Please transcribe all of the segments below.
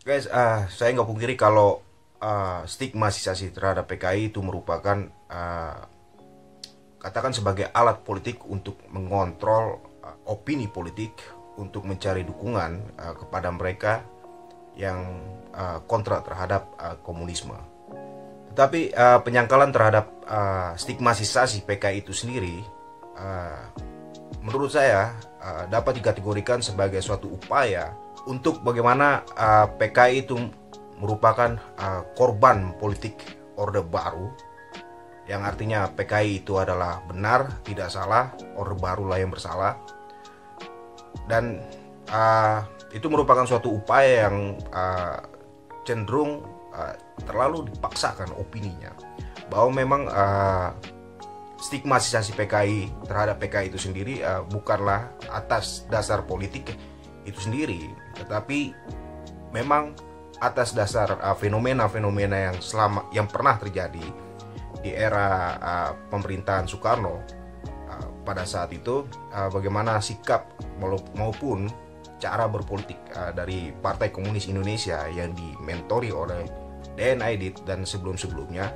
Guys, saya nggak pungkiri kalau stigmatisasi terhadap PKI itu merupakan katakan sebagai alat politik untuk mengontrol opini politik untuk mencari dukungan kepada mereka yang kontra terhadap komunisme. Tetapi penyangkalan terhadap stigmatisasi PKI itu sendiri, uh, menurut saya dapat dikategorikan sebagai suatu upaya untuk bagaimana PKI itu merupakan korban politik Orde Baru, yang artinya PKI itu adalah benar, tidak salah, Orde Baru lah yang bersalah. Dan itu merupakan suatu upaya yang cenderung terlalu dipaksakan opininya, bahwa memang stigmatisasi PKI terhadap PKI itu sendiri bukanlah atas dasar politik itu sendiri, tetapi memang atas dasar fenomena-fenomena yang pernah terjadi di era pemerintahan Soekarno pada saat itu, bagaimana sikap maupun cara berpolitik dari Partai Komunis Indonesia yang dimentori oleh DN Aidit dan sebelum-sebelumnya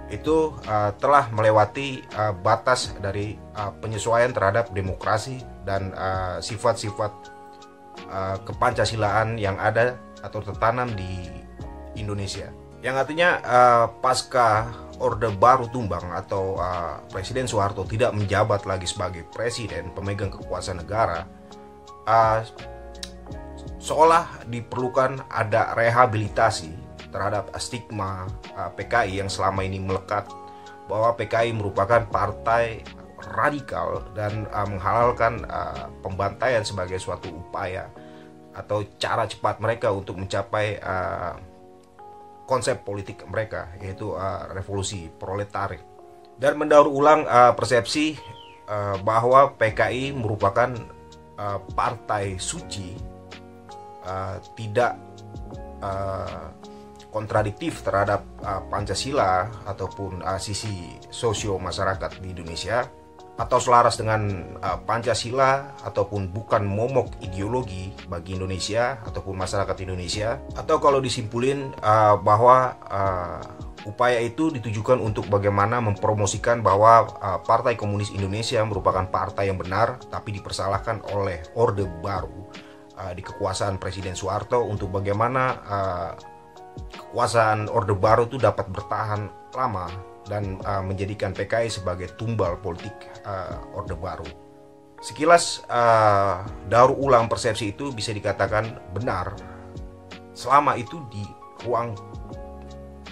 itu telah melewati batas dari penyesuaian terhadap demokrasi dan sifat-sifat kepancasilaan yang ada atau tertanam di Indonesia. Yang artinya pasca Orde Baru tumbang atau Presiden Soeharto tidak menjabat lagi sebagai presiden pemegang kekuasaan negara, uh, seolah diperlukan ada rehabilitasi terhadap stigma PKI yang selama ini melekat, bahwa PKI merupakan partai radikal dan menghalalkan pembantaian sebagai suatu upaya atau cara cepat mereka untuk mencapai konsep politik mereka, yaitu revolusi proletariat, dan mendaur ulang persepsi bahwa PKI merupakan partai suci, tidak kontradiktif terhadap Pancasila ataupun sisi sosio masyarakat di Indonesia, atau selaras dengan Pancasila ataupun bukan momok ideologi bagi Indonesia ataupun masyarakat Indonesia, atau kalau disimpulin bahwa upaya itu ditujukan untuk bagaimana mempromosikan bahwa Partai Komunis Indonesia merupakan partai yang benar, tapi dipersalahkan oleh Orde Baru di kekuasaan Presiden Soeharto, untuk bagaimana kekuasaan Orde Baru itu dapat bertahan lama dan menjadikan PKI sebagai tumbal politik Orde Baru. Sekilas daur ulang persepsi itu bisa dikatakan benar selama itu di ruang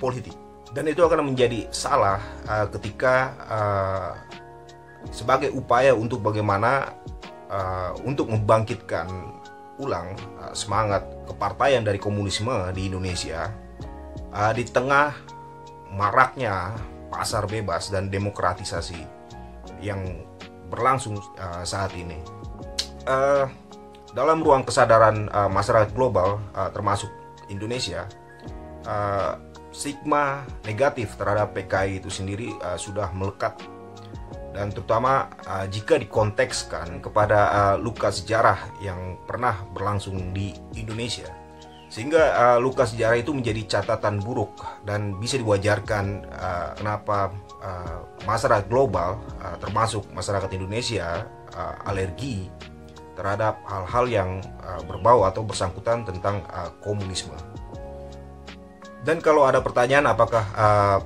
politik, dan itu akan menjadi salah ketika sebagai upaya untuk bagaimana untuk membangkitkan ulang semangat kepartaian dari komunisme di Indonesia di tengah maraknya pasar bebas dan demokratisasi yang berlangsung saat ini. Dalam ruang kesadaran masyarakat global, termasuk Indonesia, stigma negatif terhadap PKI itu sendiri sudah melekat, dan terutama jika dikontekskan kepada luka sejarah yang pernah berlangsung di Indonesia, sehingga luka sejarah itu menjadi catatan buruk, dan bisa diwajarkan kenapa masyarakat global, termasuk masyarakat Indonesia, alergi terhadap hal-hal yang berbau atau bersangkutan tentang komunisme. Dan kalau ada pertanyaan apakah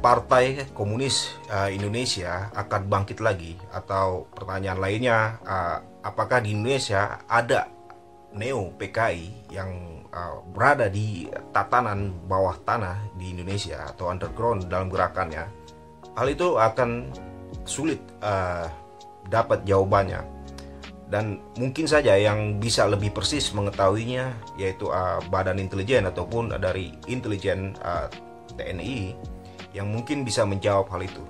Partai Komunis Indonesia akan bangkit lagi, atau pertanyaan lainnya, apakah di Indonesia ada neo PKI yang berada di tatanan bawah tanah di Indonesia atau underground dalam gerakannya, hal itu akan sulit dapat jawabannya. Dan mungkin saja yang bisa lebih persis mengetahuinya yaitu badan intelijen ataupun dari intelijen TNI yang mungkin bisa menjawab hal itu.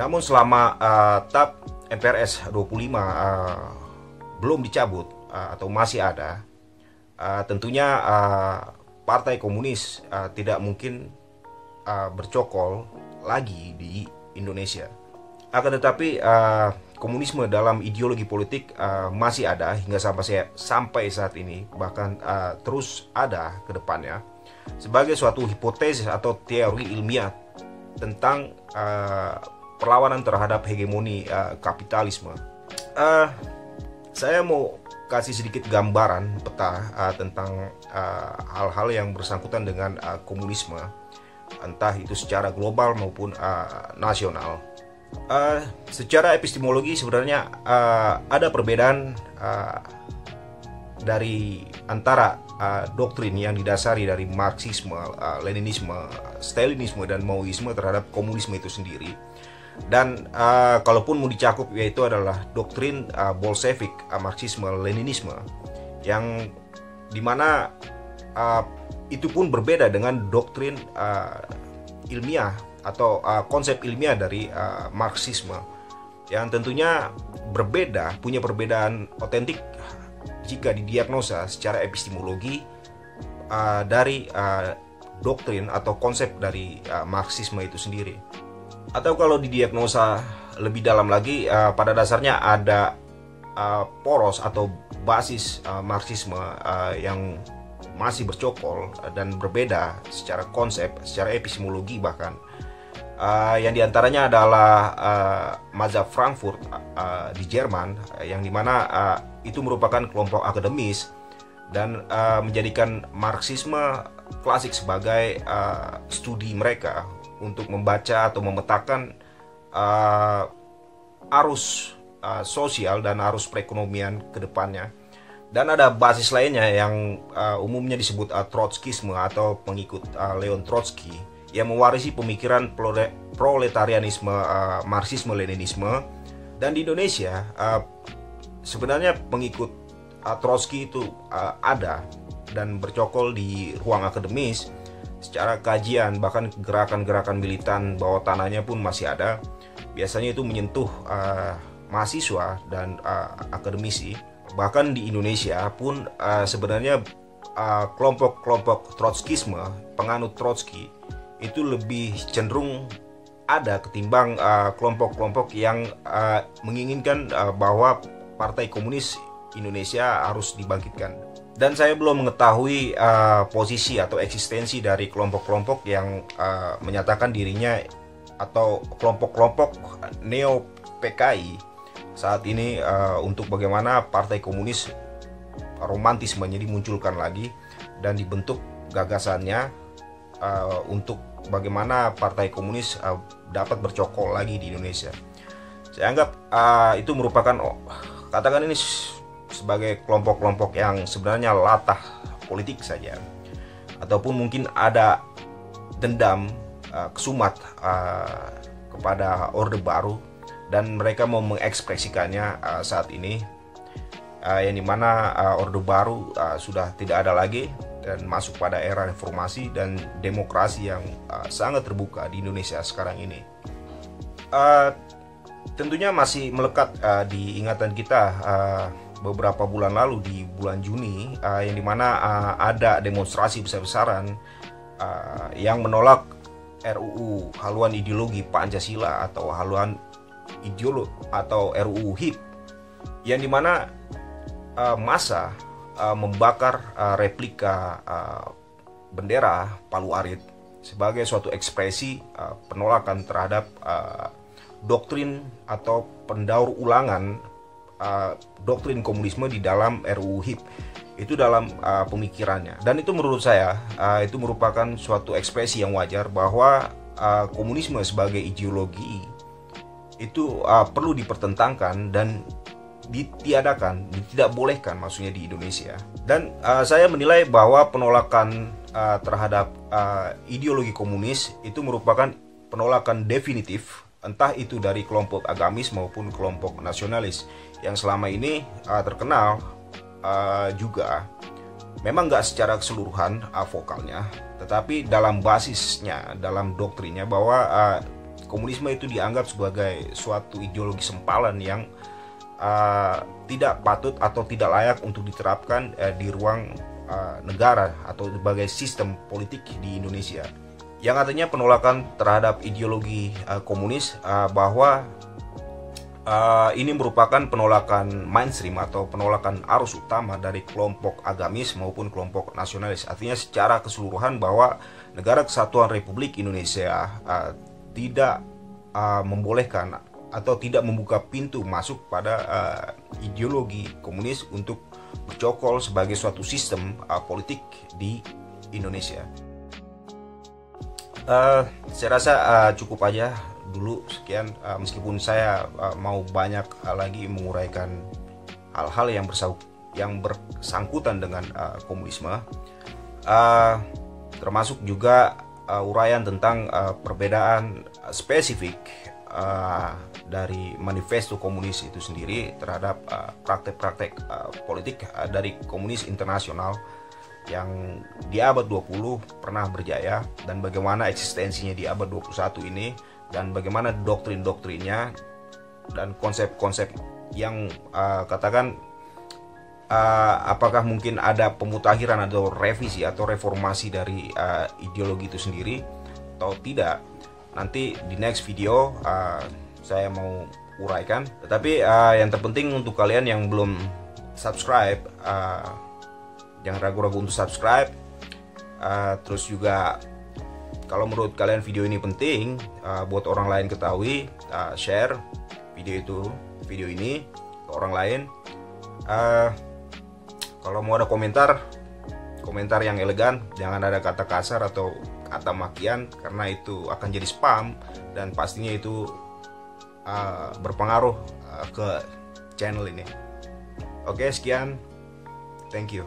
Namun selama TAP MPRS 25 belum dicabut atau masih ada, tentunya Partai Komunis tidak mungkin bercokol lagi di Indonesia. Akan tetapi komunisme dalam ideologi politik masih ada hingga sampai saat ini, bahkan terus ada ke depannya. sebagai suatu hipotesis atau teori ilmiah tentang perlawanan terhadap hegemoni kapitalisme. Saya mau kasih sedikit gambaran peta tentang hal-hal yang bersangkutan dengan komunisme, entah itu secara global maupun nasional. Secara epistemologi sebenarnya ada perbedaan dari antara doktrin yang didasari dari Marxisme, Leninisme, Stalinisme, dan Maoisme terhadap komunisme itu sendiri. Dan kalaupun mau dicakup, yaitu adalah doktrin Bolshevik, Marxisme, Leninisme, yang dimana itu pun berbeda dengan doktrin ilmiah atau konsep ilmiah dari Marxisme, yang tentunya berbeda, punya perbedaan otentik jika didiagnosa secara epistemologi dari doktrin atau konsep dari Marxisme itu sendiri. Atau kalau didiagnosa lebih dalam lagi, pada dasarnya ada poros atau basis Marxisme yang masih bercokol dan berbeda secara konsep, secara epistemologi bahkan. Yang diantaranya adalah Mazhab Frankfurt di Jerman, yang dimana itu merupakan kelompok akademis dan menjadikan Marxisme klasik sebagai studi mereka untuk membaca atau memetakan arus sosial dan arus perekonomian ke depannya. Dan ada basis lainnya yang umumnya disebut Trotskisme atau pengikut Leon Trotsky, yang mewarisi pemikiran proletarianisme, Marxisme-Leninisme. Dan di Indonesia sebenarnya pengikut Trotsky itu ada dan bercokol di ruang akademis secara kajian, bahkan gerakan-gerakan militan bawah tanahnya pun masih ada. Biasanya itu menyentuh mahasiswa dan akademisi. Bahkan di Indonesia pun sebenarnya kelompok-kelompok Trotskisme, penganut Trotsky, itu lebih cenderung ada ketimbang kelompok-kelompok yang menginginkan bahwa Partai Komunis Indonesia harus dibangkitkan. Dan saya belum mengetahui posisi atau eksistensi dari kelompok-kelompok yang menyatakan dirinya atau kelompok-kelompok neo PKI saat ini untuk bagaimana Partai Komunis romantismenya dimunculkan lagi dan dibentuk gagasannya untuk bagaimana Partai Komunis dapat bercokol lagi di Indonesia. Saya anggap itu merupakan katakan ini sebagai kelompok-kelompok yang sebenarnya latah politik saja, ataupun mungkin ada dendam kesumat kepada Orde Baru dan mereka mau mengekspresikannya saat ini, yang dimana Orde Baru sudah tidak ada lagi dan masuk pada era reformasi dan demokrasi yang sangat terbuka di Indonesia sekarang ini. Tentunya masih melekat di ingatan kita beberapa bulan lalu di bulan Juni, yang dimana ada demonstrasi besar-besaran yang menolak RUU haluan ideologi Pancasila atau haluan ideologi atau RUU HIP, yang dimana massa membakar replika bendera Palu Arit sebagai suatu ekspresi penolakan terhadap doktrin atau pendaur ulangan doktrin komunisme di dalam RUU HIP itu dalam pemikirannya. Dan itu menurut saya itu merupakan suatu ekspresi yang wajar bahwa komunisme sebagai ideologi itu perlu dipertentangkan dan ditiadakan, tidak bolehkan maksudnya di Indonesia. Dan saya menilai bahwa penolakan terhadap ideologi komunis itu merupakan penolakan definitif, entah itu dari kelompok agamis maupun kelompok nasionalis yang selama ini terkenal juga memang nggak secara keseluruhan vokalnya, tetapi dalam basisnya, dalam doktrinnya bahwa komunisme itu dianggap sebagai suatu ideologi sempalan yang tidak patut atau tidak layak untuk diterapkan di ruang negara atau sebagai sistem politik di Indonesia. Yang artinya penolakan terhadap ideologi komunis bahwa Ini merupakan penolakan mainstream atau penolakan arus utama dari kelompok agamis maupun kelompok nasionalis. Artinya secara keseluruhan bahwa Negara Kesatuan Republik Indonesia tidak membolehkan atau tidak membuka pintu masuk pada ideologi komunis untuk bercokol sebagai suatu sistem politik di Indonesia. Saya rasa cukup aja dulu sekian, meskipun saya mau banyak lagi menguraikan hal-hal yang bersangkutan dengan komunisme, termasuk juga uraian tentang perbedaan spesifik dari manifesto komunis itu sendiri terhadap praktek-praktek politik dari komunis internasional yang di abad 20 pernah berjaya, dan bagaimana eksistensinya di abad 21 ini, dan bagaimana doktrin-doktrinnya dan konsep-konsep yang katakan apakah mungkin ada pemutakhiran atau revisi atau reformasi dari ideologi itu sendiri atau tidak. Nanti di next video saya mau uraikan. Tetapi yang terpenting untuk kalian yang belum subscribe, jangan ragu-ragu untuk subscribe. Terus juga kalau menurut kalian video ini penting buat orang lain ketahui, share video ini ke orang lain. Kalau mau ada komentar yang elegan, jangan ada kata kasar atau kata makian, karena itu akan jadi spam dan pastinya itu berpengaruh ke channel ini. Oke, sekian. Thank you.